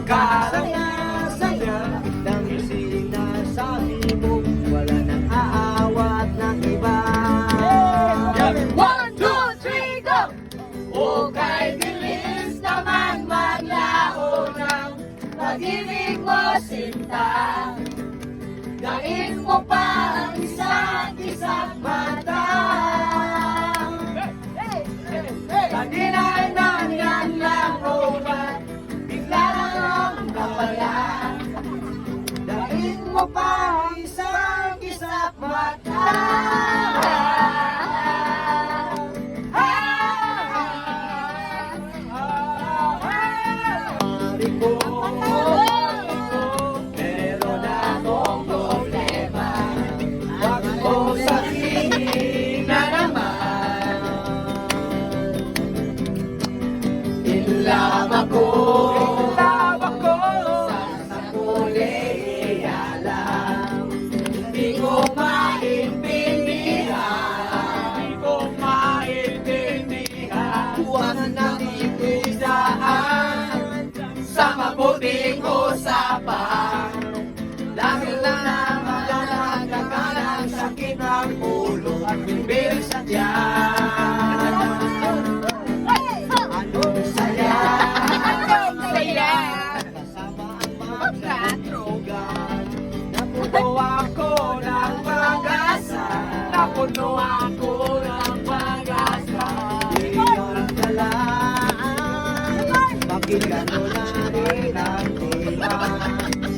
Saya ng sinasabi mo, wala nang aawat ng iba. 1, 2, 3, go! Hukay bilis naman maglaho ng pag-ibig mo, sinta. Daig mo pa ang isa't isang mata. Kadinaan yan lang o ba, bigla lang kapala. Daig mo pa ang isang isang mata. Meron akong problema, wag mo sabihin na naman. Inlove ako sa kulay alam. Hindi ko maintindihan, huwag nang ipisaan sa mabuting usapan. Dahil lang naman nagkakalang sakit ng ulo at bibig sa tiyan. Anong saya, kasama ang mga drogan. Napuno ako ng pag-asa, Iyon talaan, bakit gano'n na rin ang tila?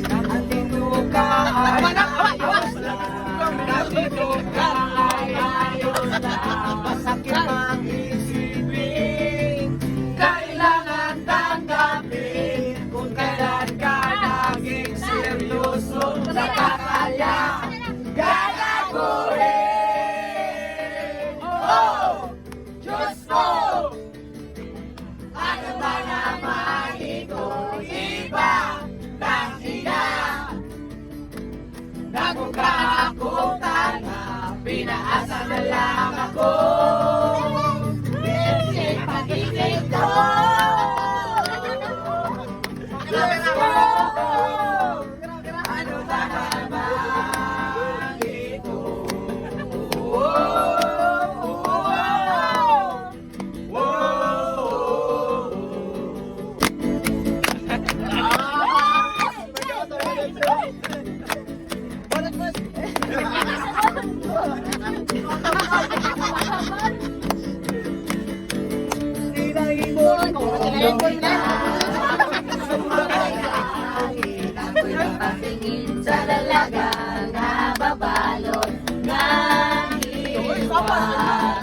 Nandito ka ay ayos lang, nandito ka ay ayos lang. Masakit ang isipin, kailangan tanggapin. Kung kailan ka naging seryoso, nakakaya gagaguhin. Oh, Diyos ko! Ano ba naman ito? Iba ng ina. Nagmukha ako tanga, pinaasa na lang ako. Hindi pag-ibig ko. Diyos ko! Ano ba naman ito? Patingin sa dalagang nababalot ng iwan.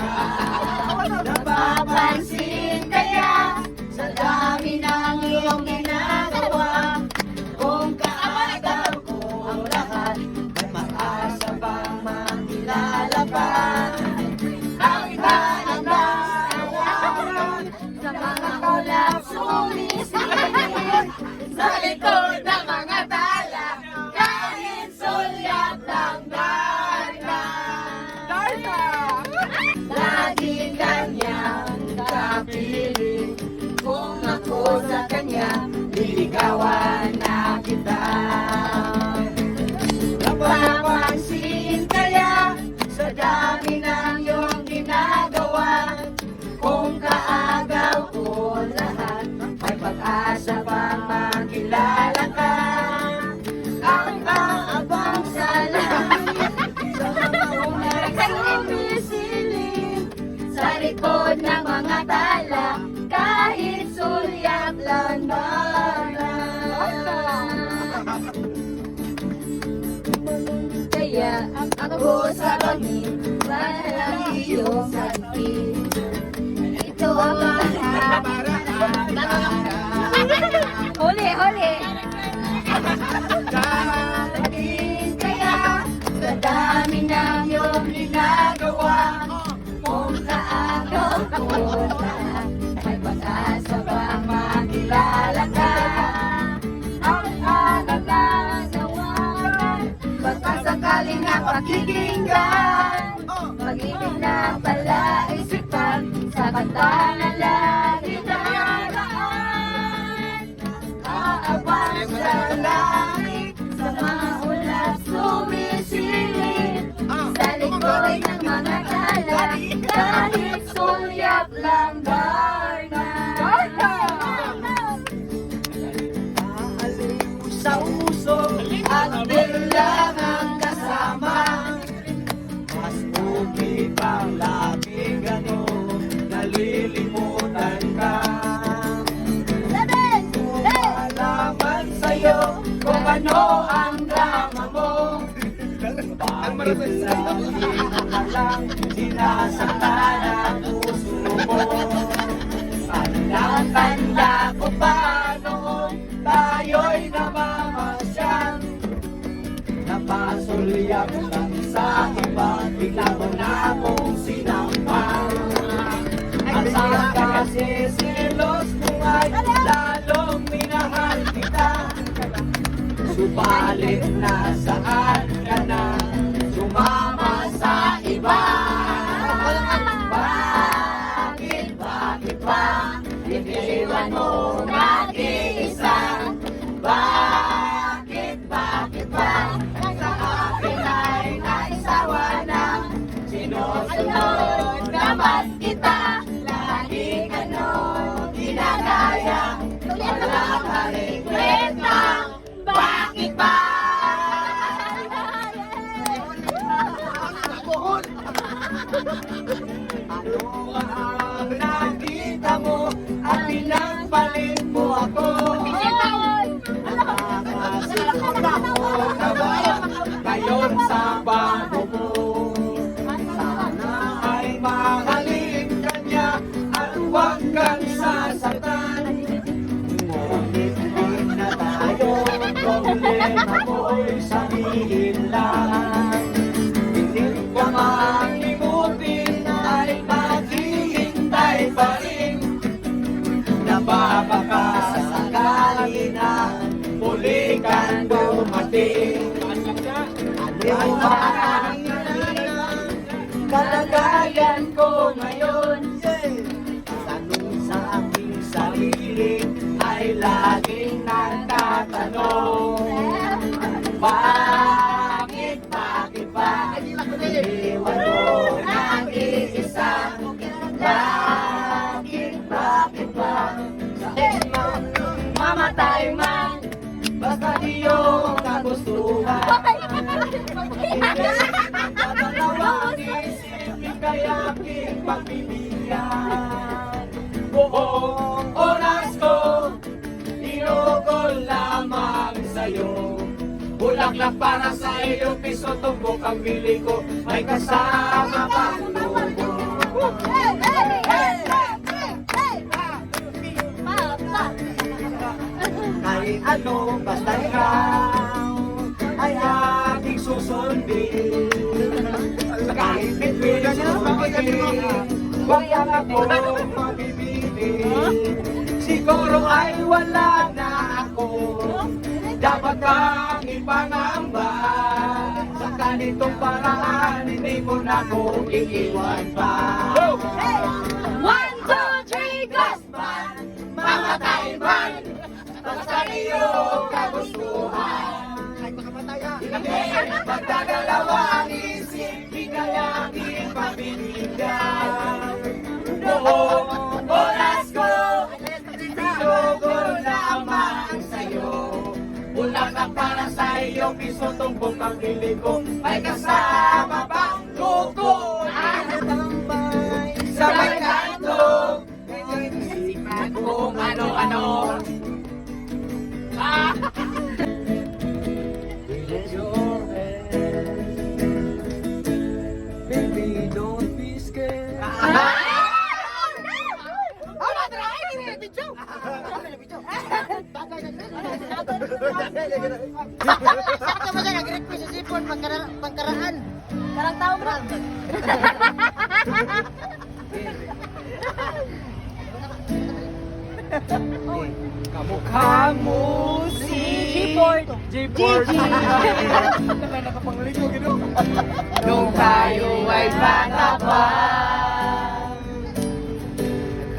Napapansin kaya sa dami ng iyong ginagawa, kung kaagaw ko ang lahat, May mag-asa bang makilala pa? ang iba ang nasayawan sa mga ulap sumisilip sa likod ng mga tala, kahit sulyap ng darna. Lagi kanyang kapiling, kung ako sa kanya, liligawan na kita. Napapansin kaya sa dami ng iyong ginagawa, kung kaagaw ko lahat, may pag-asa pang makilala ka. Ang aabang sa langit, sa mga unang sumisilip, sa likod ng mga tala, kahit sulyap lang ba na. Kaya ako sa bangin, walang iyong sakit. Ito ang huli, huli. Dahil kaya sa dami ng iyong ginagawa, kung kaagaw ko lahat, may pag-asa bang makilala ka. Ang alam na nawalan, pagkasakaling napakikinggan, pag-ibig na pala isipan, sa kanta na lagi daraan. Aabang Lagi na lang sinasaktan ang puso mo. Tanda ko pa noon tayo'y namamasyal. Napasulyak lang sa iba, bigla mo na akong sinampal. At sa kasi silos mo ay lalong minahal kita. Subalit nasaan ka na, sumama sa iba. Bakit ba iniwan mo nag-iisa? Bakit ba sa akin ay naisawa na? Sinusunod naman kita, lagi ka no ginagaya. Wala ka rin kwenta, bakit ba? Ano ang nakita mo at pinagpalit mo ako? Nakakasita mo na ba ngayon sa bago mo? Sana ay mahalin ka niya at huwag kang sasaktan. Ngunit di na tayo, problema ko'y sabihin lang. Hindi ka makimutin ay maghihintay pa rin. Nababaka sakali na muli kang dumating. Ano ang kalagayan ko ngayon? Tanong sa aking sarili ay laging nagtatanong. Bakit ba iniwan mo nag-iisa? Bakit ba mamatay man basta di yung kagustuhan? Dalawang isipin kaya aking pagbibigyan. Buong oras ko inukol lamang sa'yo. Bulaklak para sa iyo, piso tumbok ang bili ko, may kasama pang lugo. Kahit ano, basta ikaw ay aking susundin. Kahit bitwin sumagin, huwag yan ako mabibili. Siguro ay wala na ako, dapat kang ipangamba. Sa ganitong paraan, hindi mo na ako iiwan pa. 1, 2, 3, go! Mamatay man, basta iyong kagustuhan. Hindi magdadalawa ang isip, di kaya ipabiligan. Buong oras ko, sinugol lamang sa'yo. Bulaklak para sa iyo, piso tumbok ang bili ko, may kasama pang lugo. Sabay kandog, isipan kung ano-ano. Baby, don't be scared. Sakto mo siya, nag-request sa sipon, pagkaraan. Karang tao mo. Kamukha mo si G-Port. G-Port. Nakapangligo, gino. Nung tayo ay bata pa,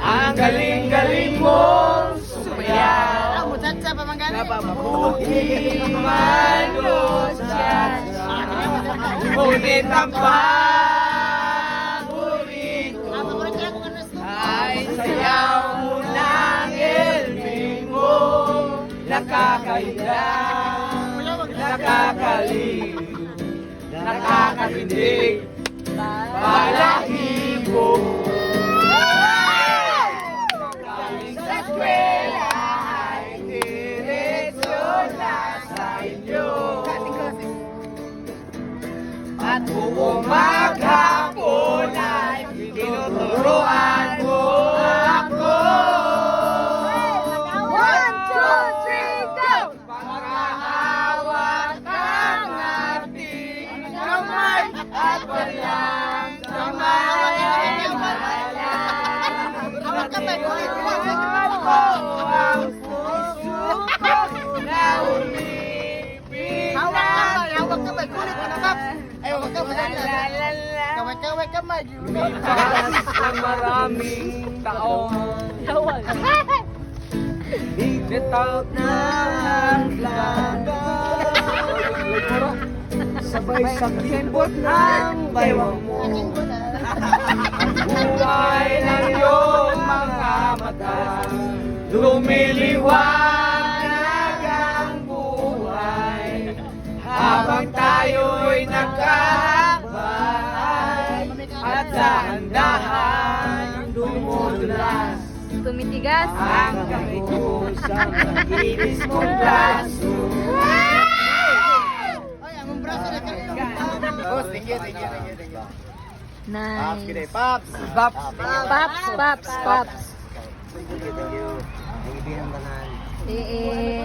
ang galing-galing mong sumayaw. Muchacha pa man gani. Napabuti man o siya. Ngunit ang paborito ay sayaw mo ng elming mo. Nakakainda, nakakaliw, nakakatindig, balahibo. Galing sa eskwela ay diretso na sa inyo. At Lumipas ng maraming taong Bitaw ng langgam Sabay sa kimbot ng baywang mo Buhay na iyong mga mata Lumiliwanag ang buhay Habang tayo'y nagkakabay At dahan-dahan dumudulas Tumitigas. Ang kamay sa magilis mong braso Ay, ang braso na kayo. Boss, thank you. Nice. Pops. Pops. Pops. Thank you. Thank you, Binang Banan. Eh.